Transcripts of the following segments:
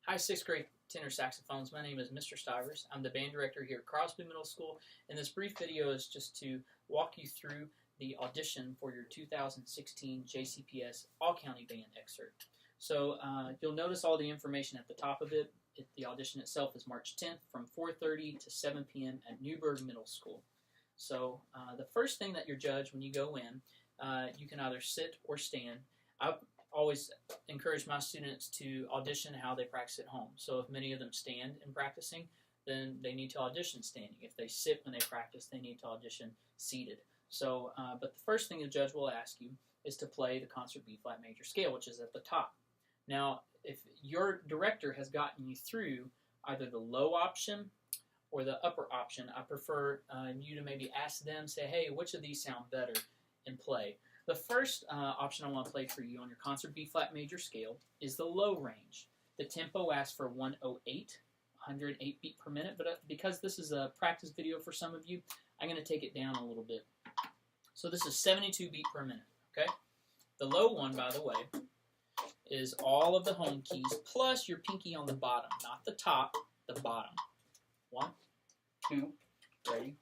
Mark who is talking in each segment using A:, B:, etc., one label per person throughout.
A: Hi, 6th grade tenor saxophones. My name is Mr. Stivers. I'm the band director here at Crosby Middle School, and this brief video is just to walk you through the audition for your 2016 JCPS All-County Band excerpt. So you'll notice all the information at the top of it. The audition itself is March 10th from 4:30 to 7 p.m. at Newburgh Middle School. So the first thing that you're judged when you go in, you can either sit or stand. I always encourage my students to audition how they practice at home. So if many of them stand in practicing, then they need to audition standing. If they sit when they practice, they need to audition seated. So, but the first thing the judge will ask you is to play the concert B-flat major scale, which is at the top. Now, if your director has gotten you through either the low option or the upper option, I prefer you to maybe ask them, say, hey, which of these sound better, and play. The first option I want to play for you on your concert B-flat major scale is the low range. The tempo asks for 108 beat per minute, but because this is a practice video for some of you, I'm going to take it down a little bit. So this is 72 beat per minute, okay? The low one, by the way, is all of the home keys plus your pinky on the bottom, not the top, the bottom. 1, 2, ready?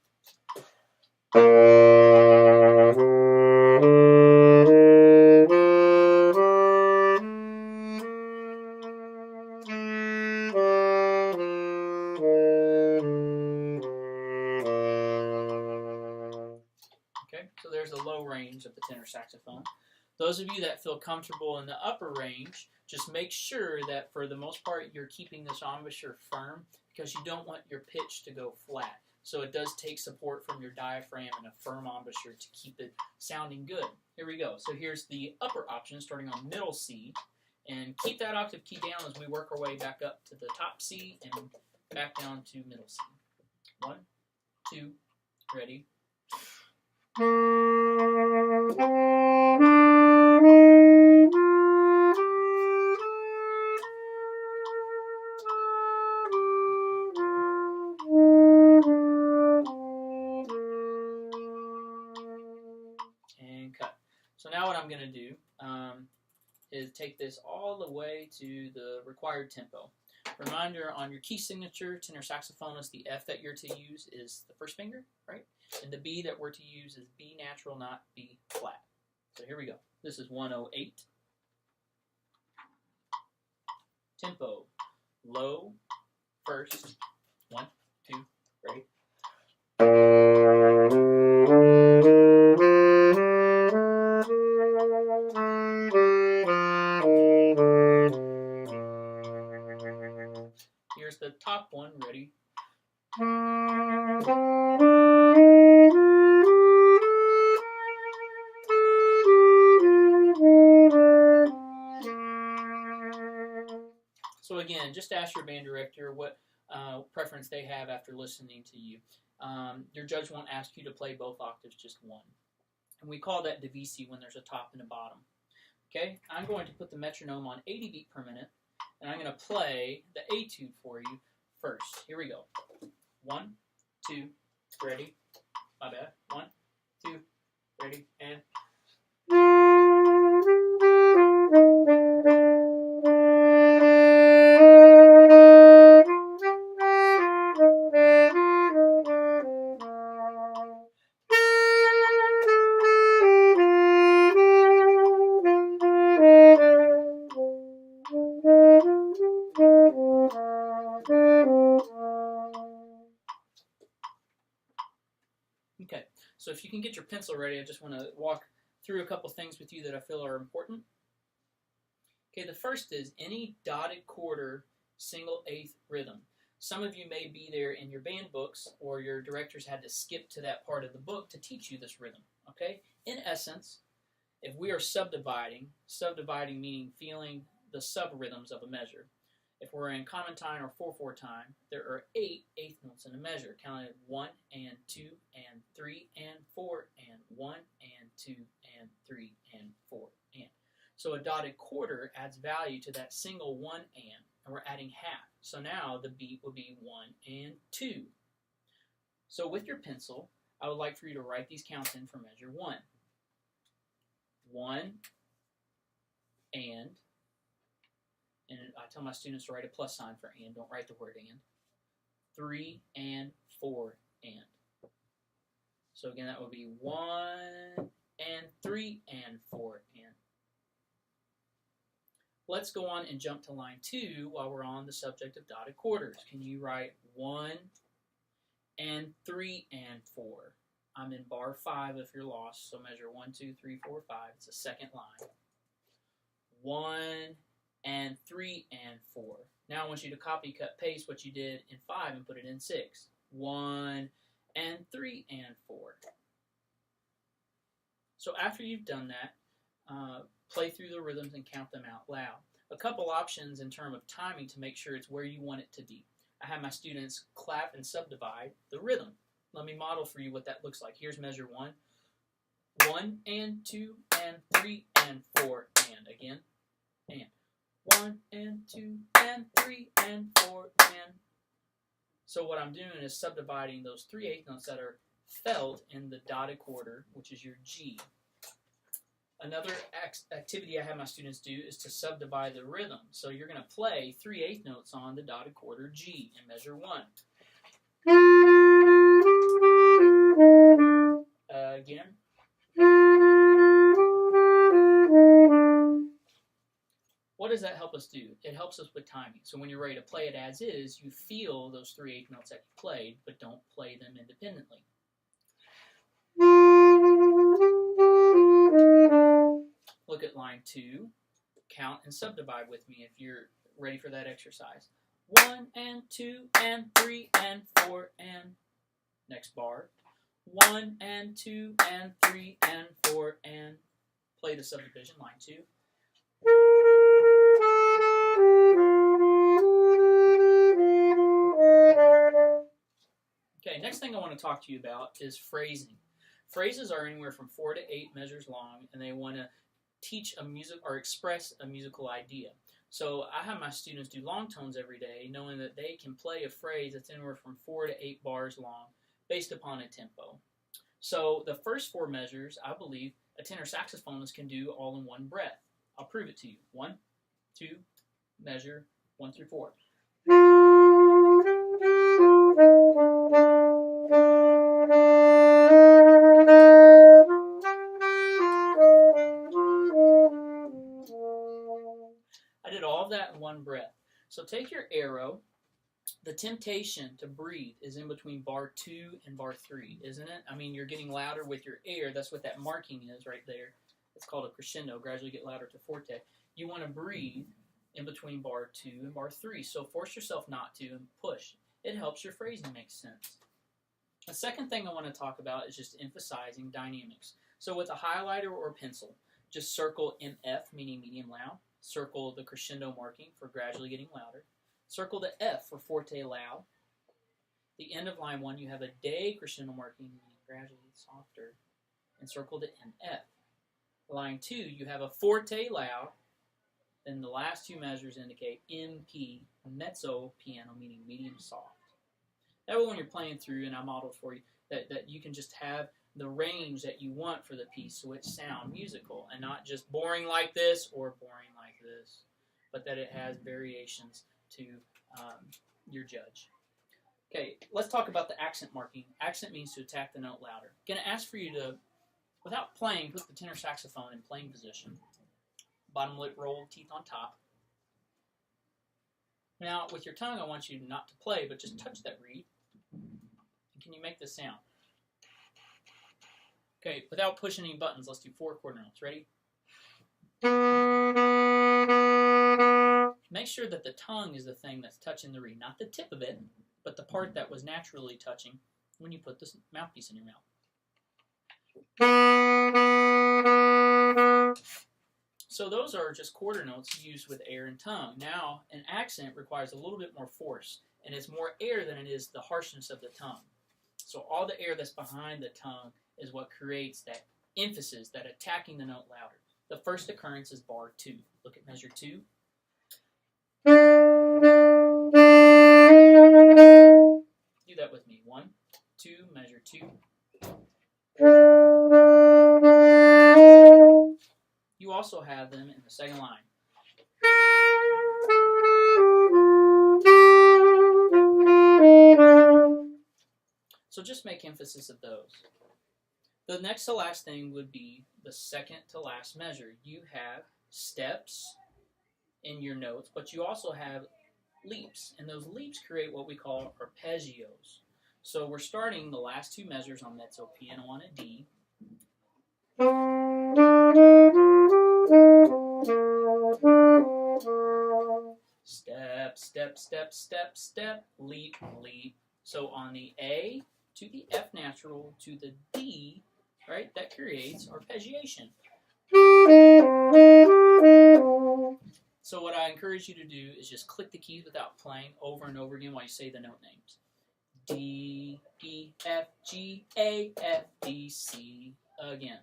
A: Okay, so there's the low range of the tenor saxophone. Those of you that feel comfortable in the upper range, just make sure that for the most part you're keeping this embouchure firm because you don't want your pitch to go flat. So it does take support from your diaphragm and a firm embouchure to keep it sounding good. Here we go. So here's the upper option starting on middle C. And keep that octave key down as we work our way back up to the top C and back down to middle C. 1, 2, ready. And cut. So now what I'm going to do is take this all the way to the required tempo. Reminder, on your key signature, tenor saxophonist, the F that you're to use is the first finger, right? And the B that we're to use is B natural, not B flat. So here we go. This is 108. Tempo, low, first. 1, 2, ready. Here's the top one, ready. So again, just ask your band director what preference they have after listening to you. Your judge won't ask you to play both octaves, just one. And we call that divisi when there's a top and a bottom. Okay, I'm going to put the metronome on 80 beat per minute, and I'm going to play the etude for you first. Here we go. 1, 2, ready. My bad. 1, 2, ready, and... Okay, so if you can get your pencil ready, I just want to walk through a couple things with you that I feel are important. Okay, the first is any dotted quarter single eighth rhythm. Some of you may be there in your band books, or your directors had to skip to that part of the book to teach you this rhythm. Okay, in essence, if we are subdividing meaning feeling the sub-rhythms of a measure. If we're in common time or 4/4 time, there are 8 eighth notes in a measure, counted 1 and 2 and 3 and 4 and 1 and 2 and 3 and 4 and. So a dotted quarter adds value to that single 1 and we're adding half. So now the beat would be 1 and 2. So with your pencil, I would like for you to write these counts in for measure 1. 1 and And I tell my students to write a plus sign for and, don't write the word and. 3 and 4 and. So again, that would be 1 and 3 and 4 and. Let's go on and jump to line 2 while we're on the subject of dotted quarters. Can you write 1 and 3 and 4? I'm in bar 5 if you're lost, so measure 1, 2, 3, 4, 5. It's the second line. 1 and 3 and 4. Now I want you to copy, cut, paste what you did in 5 and put it in 6. 1 and 3 and 4. So after you've done that, play through the rhythms and count them out loud. A couple options in terms of timing to make sure it's where you want it to be. I have my students clap and subdivide the rhythm. Let me model for you what that looks like. Here's measure 1. 1 and 2 and 3 and 4 and. Again, and. 1 and 2 and 3 and 4 and. So what I'm doing is subdividing those 3/8 notes that are felt in the dotted quarter, which is your G. Another activity I have my students do is to subdivide the rhythm. So you're going to play 3/8 notes on the dotted quarter G in measure 1. Again. What does that help us do? It helps us with timing. So when you're ready to play it as is, you feel those 3/8 notes that you played, but don't play them independently. Look at line 2. Count and subdivide with me if you're ready for that exercise. 1 and 2 and 3 and 4 and. Next bar. 1 and 2 and 3 and 4 and. Play the subdivision, line 2. Okay, next thing I want to talk to you about is phrasing. Phrases are anywhere from 4 to 8 measures long, and they want to teach a music or express a musical idea. So I have my students do long tones every day, knowing that they can play a phrase that's anywhere from 4 to 8 bars long, based upon a tempo. So the first 4 measures, I believe, a tenor saxophonist can do all in one breath. I'll prove it to you. 1, 2, measure 1 through 4. I did all of that in one breath. So take your arrow. The temptation to breathe is in between bar 2 and bar 3, isn't it? I mean, you're getting louder with your air. That's what that marking is right there. It's called a crescendo. Gradually get louder to forte. You want to breathe in between bar 2 and bar 3. So force yourself not to and push. It helps your phrasing make sense. The second thing I want to talk about is just emphasizing dynamics. So with a highlighter or pencil, just circle MF, meaning medium loud. Circle the crescendo marking for gradually getting louder. Circle the F for forte loud. The end of line 1, you have a day crescendo marking, meaning gradually softer. And circle the MF. Line 2, you have a forte loud. Then the last 2 measures indicate MP, mezzo piano, meaning medium soft. That way when you're playing through, and I modeled for you, that you can just have the range that you want for the piece so it sounds musical and not just boring like this or boring like this, but that it has variations to your judge. Okay, let's talk about the accent marking. Accent means to attack the note louder. I'm going to ask for you to, without playing, put the tenor saxophone in playing position. Bottom lip roll, teeth on top. Now, with your tongue, I want you not to play, but just touch that reed. And can you make this sound? Okay, without pushing any buttons, let's do 4 quarter notes. Ready? Make sure that the tongue is the thing that's touching the reed, not the tip of it, but the part that was naturally touching when you put this mouthpiece in your mouth. So those are just quarter notes used with air and tongue. Now, an accent requires a little bit more force, and it's more air than it is the harshness of the tongue. So all the air that's behind the tongue is what creates that emphasis, that attacking the note louder. The first occurrence is bar 2. Look at measure 2. Do that with me. 1, 2, measure 2. You also have them in the second line. So just make emphasis of those. The next to last thing would be the second to last measure. You have steps in your notes, but you also have leaps, and those leaps create what we call arpeggios. So we're starting the last two measures on mezzo piano on a D. Step, step, step, step, step, leap, leap. So on the A to the F natural to the D, right, that creates arpeggiation. So what I encourage you to do is just click the keys without playing over and over again while you say the note names. D, E, F, G, A, F, D, C. Again.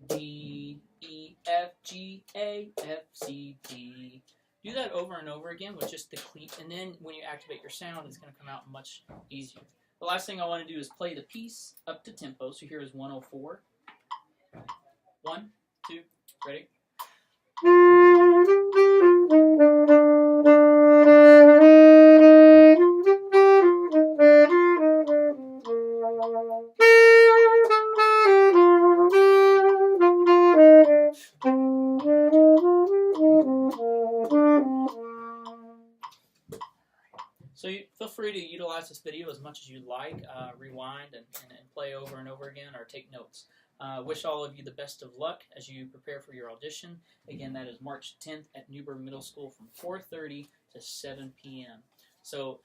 A: D, E, F, G, A, F, C, D. Do that over and over again with just the cleat, and then when you activate your sound, it's going to come out much easier. The last thing I want to do is play the piece up to tempo. So here is 104. 1, 2, ready? So feel free to utilize this video as much as you like, rewind and play over and over again, or take notes. Wish all of you the best of luck as you prepare for your audition. Again, that is March 10th at Newburgh Middle School from 4:30 to 7 p.m. So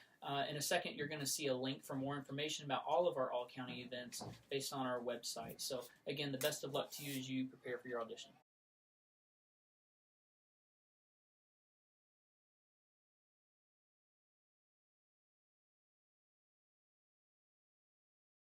A: in a second, you're going to see a link for more information about all of our all-county events based on our website. So again, the best of luck to you as you prepare for your audition.